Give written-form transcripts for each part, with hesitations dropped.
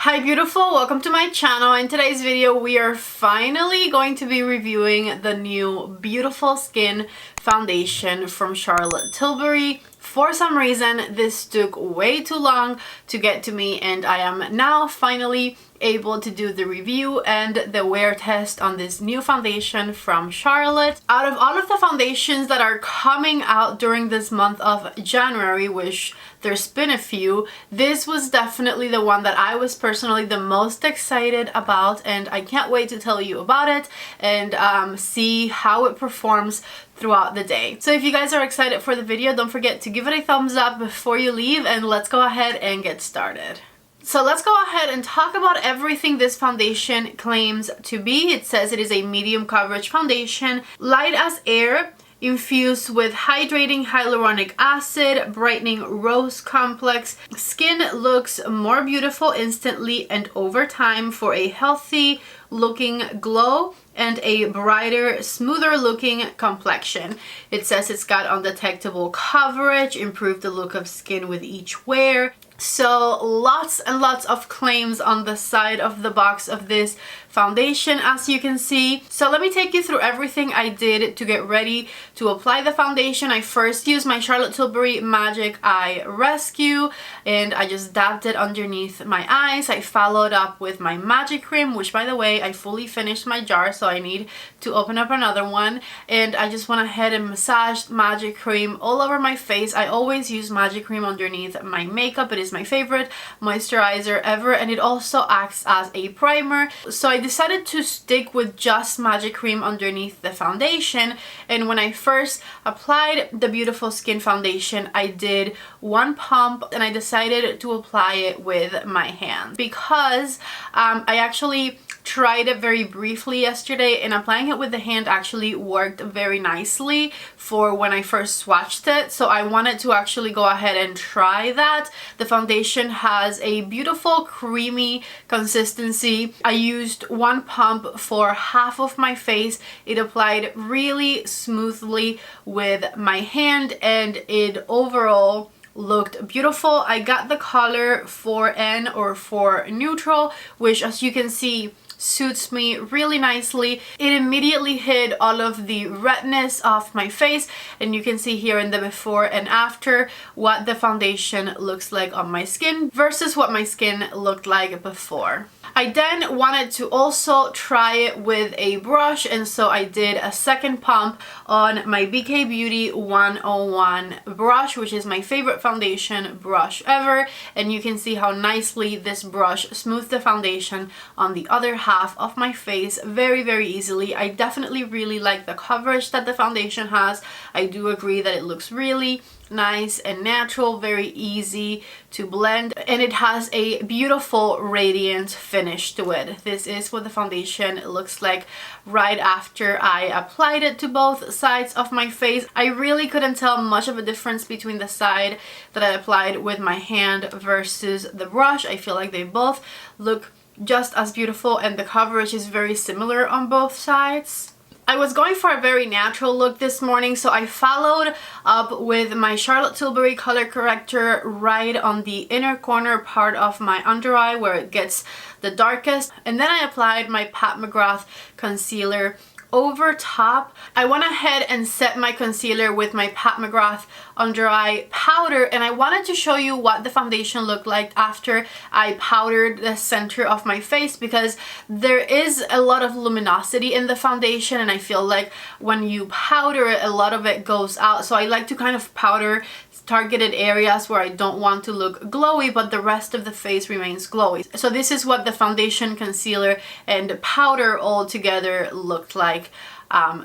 Hi beautiful, welcome to my channel. In today's video we are finally going to be reviewing the new Beautiful Skin foundation from Charlotte Tilbury. For some reason this took way too long to get to me, and I am now finally able to do the review and the wear test on this new foundation from Charlotte. Out of all of the foundations that are coming out during this month of January, which there's been a few, this was definitely the one that I was personally the most excited about, and I can't wait to tell you about it and see how it performs throughout the day. So if you guys are excited for the video, don't forget to give it a thumbs up before you leave, and let's go ahead and get started. So let's go ahead and talk about everything this foundation claims to be. It says it is a medium coverage foundation, light as air, infused with hydrating hyaluronic acid, brightening rose complex. Skin looks more beautiful instantly and over time for a healthy looking glow and a brighter, smoother looking complexion. It says it's got undetectable coverage, improve the look of skin with each wear. So lots and lots of claims on the side of the box of this foundation, as you can see. So let me take you through everything I did to get ready to apply the foundation. I first used my Charlotte Tilbury Magic Eye Rescue and I just dabbed it underneath my eyes. I followed up with my magic cream, which by the way I fully finished my jar, so I need to open up another one, and I just went ahead and massaged magic cream all over my face. I always use magic cream underneath my makeup. It is my favorite moisturizer ever, and it also acts as a primer. So I decided to stick with just magic cream underneath the foundation, and when I first applied the Beautiful Skin foundation I did one pump and I decided to apply it with my hands because I actually tried it very briefly yesterday, and applying it with the hand actually worked very nicely for when I first swatched it. So I wanted to actually go ahead and try that. The foundation has a beautiful creamy consistency. I used one pump for half of my face. It applied really smoothly with my hand and it overall looked beautiful. I got the color 4N or 4 neutral, which as you can see suits me really nicely. It immediately hid all of the redness off my face, and you can see here in the before and after what the foundation looks like on my skin versus what my skin looked like before. I then wanted to also try it with a brush, and so I did a second pump on my BK Beauty 101 brush, which is my favorite foundation brush ever, and you can see how nicely this brush smoothed the foundation on the other half of my face very easily. I definitely really like the coverage that the foundation has. I do agree that it looks really nice and natural, very easy to blend, and it has a beautiful radiant finish to it. This is what the foundation looks like right after I applied it to both sides of my face. I really couldn't tell much of a difference between the side that I applied with my hand versus the brush. I feel like they both look just as beautiful and the coverage is very similar on both sides. I was going for a very natural look this morning, so I followed up with my Charlotte Tilbury color corrector right on the inner corner part of my under eye where it gets the darkest, and then I applied my Pat McGrath concealer over top. I went ahead and set my concealer with my Pat McGrath under eye powder, and I wanted to show you what the foundation looked like after I powdered the center of my face, because there is a lot of luminosity in the foundation and I feel like when you powder it a lot of it goes out. So I like to kind of powder targeted areas where I don't want to look glowy but the rest of the face remains glowy. So this is what the foundation, concealer and powder all together looked like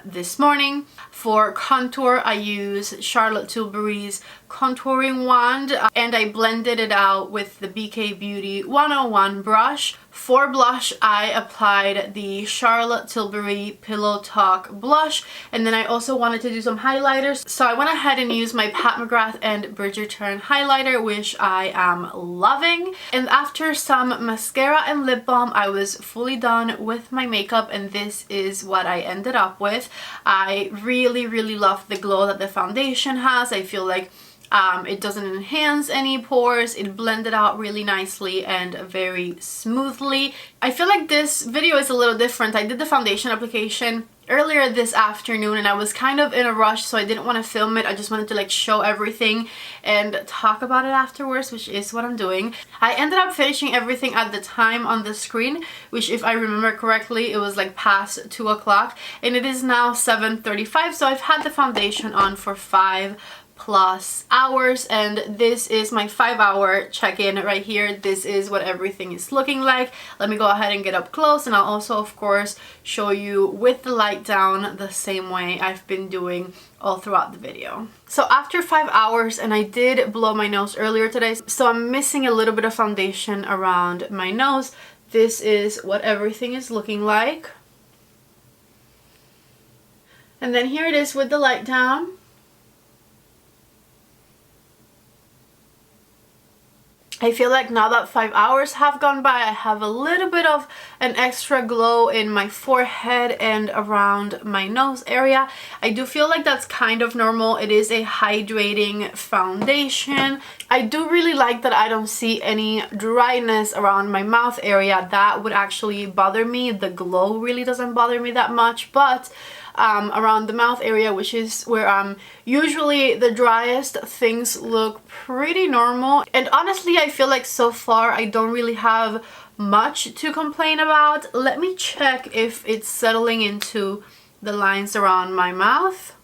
this morning. For contour I use Charlotte Tilbury's contouring wand and I blended it out with the BK Beauty 101 brush. For blush I applied the Charlotte Tilbury Pillow Talk blush, and then I also wanted to do some highlighters, so I went ahead and used my Pat McGrath and Bridgerton highlighter, which I am loving. And after some mascara and lip balm I was fully done with my makeup, and this is what I ended up with. I really love the glow that the foundation has. I feel like It doesn't enhance any pores. It blended out really nicely and very smoothly. I feel like this video is a little different. I did the foundation application earlier this afternoon and I was kind of in a rush, so I didn't want to film it. I just wanted to like show everything and talk about it afterwards, which is what I'm doing. I ended up finishing everything at the time on the screen, which if I remember correctly, it was like past 2 o'clock, and it is now 7:35, so I've had the foundation on for 5+ hours, and this is my 5-hour check-in right here. This is what everything is looking like. Let me go ahead and get up close, and I'll also of course show you with the light down the same way I've been doing all throughout the video. So after 5 hours, and I did blow my nose earlier today, so I'm missing a little bit of foundation around my nose. This is what everything is looking like. And then here it is with the light down. I feel like now that 5 hours have gone by, I have a little bit of an extra glow in my forehead and around my nose area. I do feel like that's kind of normal. It is a hydrating foundation. I do really like that I don't see any dryness around my mouth area. That would actually bother me. The glow really doesn't bother me that much, but around the mouth area, which is where I'm usually the driest, things look pretty normal. And honestly, I feel like so far I don't really have much to complain about. Let me check if it's settling into the lines around my mouth.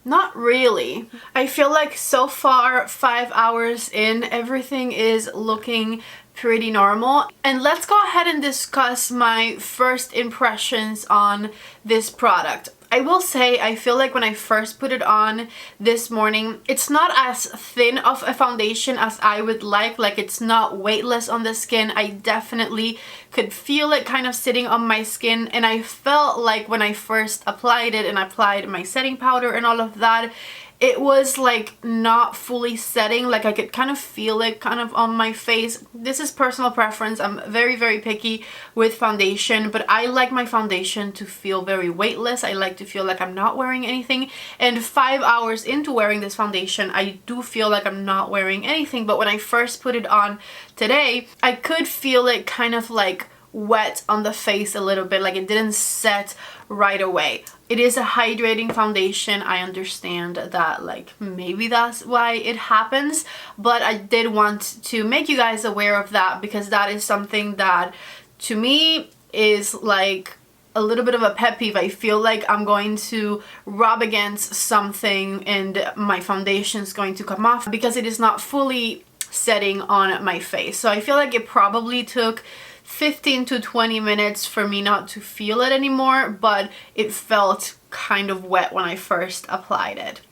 Not really. I feel like so far, 5 hours in, everything is looking pretty normal. And let's go ahead and discuss my first impressions on this product. I will say, I feel like when I first put it on this morning, it's not as thin of a foundation as I would like. Like, it's not weightless on the skin. I definitely could feel it kind of sitting on my skin, and I felt like when I first applied it and applied my setting powder and all of that, it was like not fully setting. Like, I could kind of feel it kind of on my face. This is personal preference. I'm very, very picky with foundation, but I like my foundation to feel very weightless. I like to feel like I'm not wearing anything. And 5 hours into wearing this foundation, I do feel like I'm not wearing anything. But when I first put it on today, I could feel it kind of like wet on the face a little bit. Like, it didn't set right away. It is a hydrating foundation. I understand that, like, maybe that's why it happens, but I did want to make you guys aware of that, because that is something that to me is like a little bit of a pet peeve. I feel like I'm going to rub against something and my foundation is going to come off because it is not fully setting on my face. So I feel like it probably took 15 to 20 minutes for me not to feel it anymore, but it felt kind of wet when I first applied it.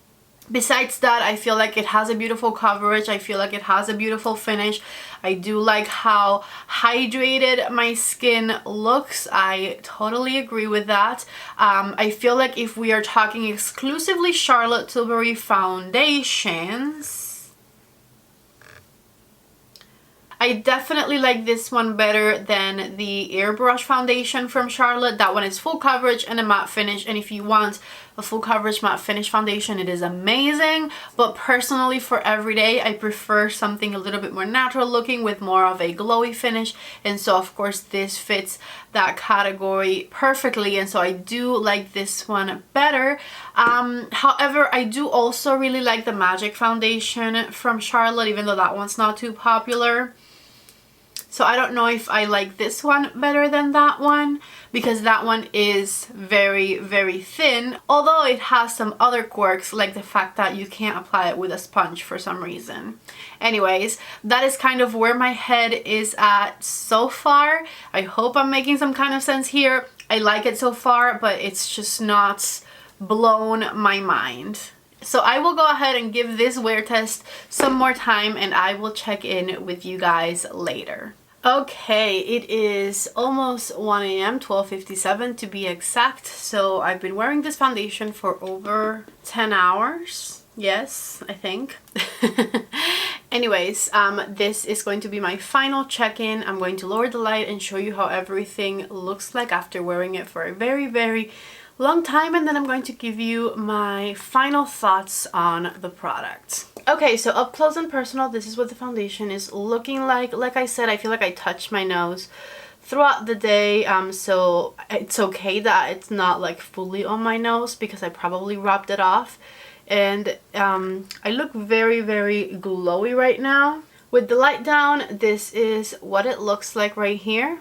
Besides that, I feel like it has a beautiful coverage. I feel like it has a beautiful finish. I do like how hydrated my skin looks. I totally agree with that. I feel like if we are talking exclusively Charlotte Tilbury foundations, I definitely like this one better than the Airbrush foundation from Charlotte. That one is full coverage and a matte finish, and if you want a full coverage matte finish foundation, it is amazing. But personally, for everyday, I prefer something a little bit more natural looking with more of a glowy finish, and so of course this fits that category perfectly, and so I do like this one better. However, I do also really like the Magic foundation from Charlotte, even though that one's not too popular. So I don't know if I like this one better than that one, because that one is very, very thin, although it has some other quirks, like the fact that you can't apply it with a sponge for some reason. Anyways, that is kind of where my head is at so far. I hope I'm making some kind of sense here. I like it so far, but it's just not blown my mind. So I will go ahead and give this wear test some more time, and I will check in with you guys later. Okay, it is almost 1 a.m., 12:57 to be exact. So I've been wearing this foundation for over 10 hours. Yes, I think. Anyways, this is going to be my final check-in. I'm going to lower the light and show you how everything looks like after wearing it for a very, very long time, and then I'm going to give you my final thoughts on the product. Okay, so up close and personal, this is what the foundation is looking like. Like I said, I feel like I touch my nose throughout the day, so it's okay that it's not like fully on my nose because I probably rubbed it off. And I look very, very glowy right now. With the light down, this is what it looks like right here.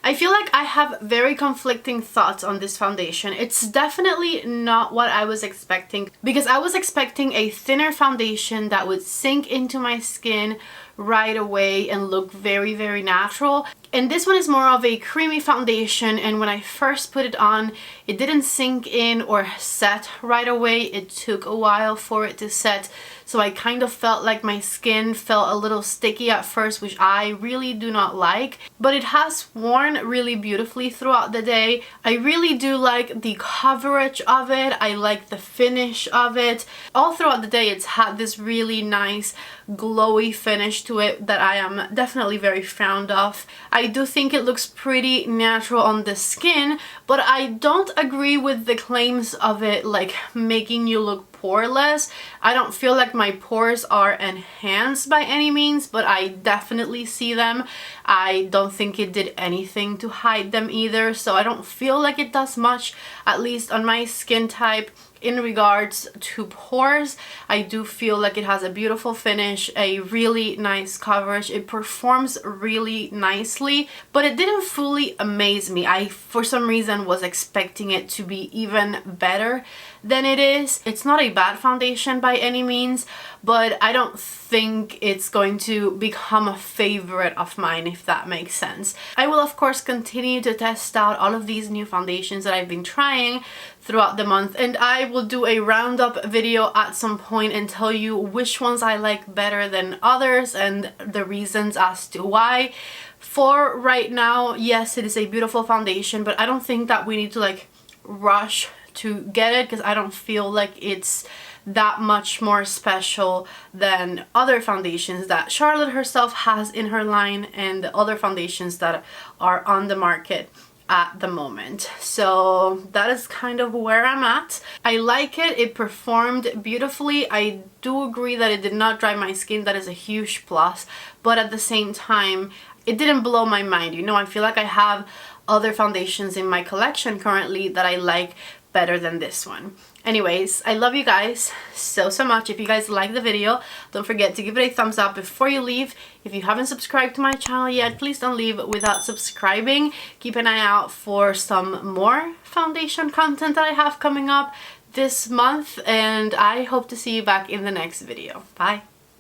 I feel like I have very conflicting thoughts on this foundation. It's definitely not what I was expecting, because I was expecting a thinner foundation that would sink into my skin right away and look very, very natural. And this one is more of a creamy foundation, and when I first put it on, it didn't sink in or set right away. It took a while for it to set, so I kind of felt like my skin felt a little sticky at first, which I really do not like. But it has worn really beautifully throughout the day. I really do like the coverage of it. I like the finish of it. All throughout the day, it's had this really nice glowy finish to it that I am definitely very fond of. I do think it looks pretty natural on the skin, but I don't agree with the claims of it like making you look poreless. I don't feel like my pores are enhanced by any means, but I definitely see them. I don't think it did anything to hide them either, so I don't feel like it does much, at least on my skin type. In regards to pores, I do feel like it has a beautiful finish, a really nice coverage. It performs really nicely, but it didn't fully amaze me. I, for some reason, was expecting it to be even better than it is. It's not a bad foundation by any means, but I don't think it's going to become a favorite of mine, if that makes sense. I will of course continue to test out all of these new foundations that I've been trying throughout the month, and I will do a roundup video at some point and tell you which ones I like better than others and the reasons as to why. For right now, yes, it is a beautiful foundation, but I don't think that we need to like rush to get it, because I don't feel like it's that much more special than other foundations that Charlotte herself has in her line and the other foundations that are on the market at the moment. So that is kind of where I'm at. I like it. It performed beautifully. I do agree that it did not dry my skin. That is a huge plus, but at the same time, it didn't blow my mind. You know, I feel like I have other foundations in my collection currently that I like better than this one. Anyways, I love you guys so much. If you guys like the video, don't forget to give it a thumbs up before you leave. If you haven't subscribed to my channel yet, please don't leave without subscribing. Keep an eye out for some more foundation content that I have coming up this month, and I hope to see you back in the next video. Bye!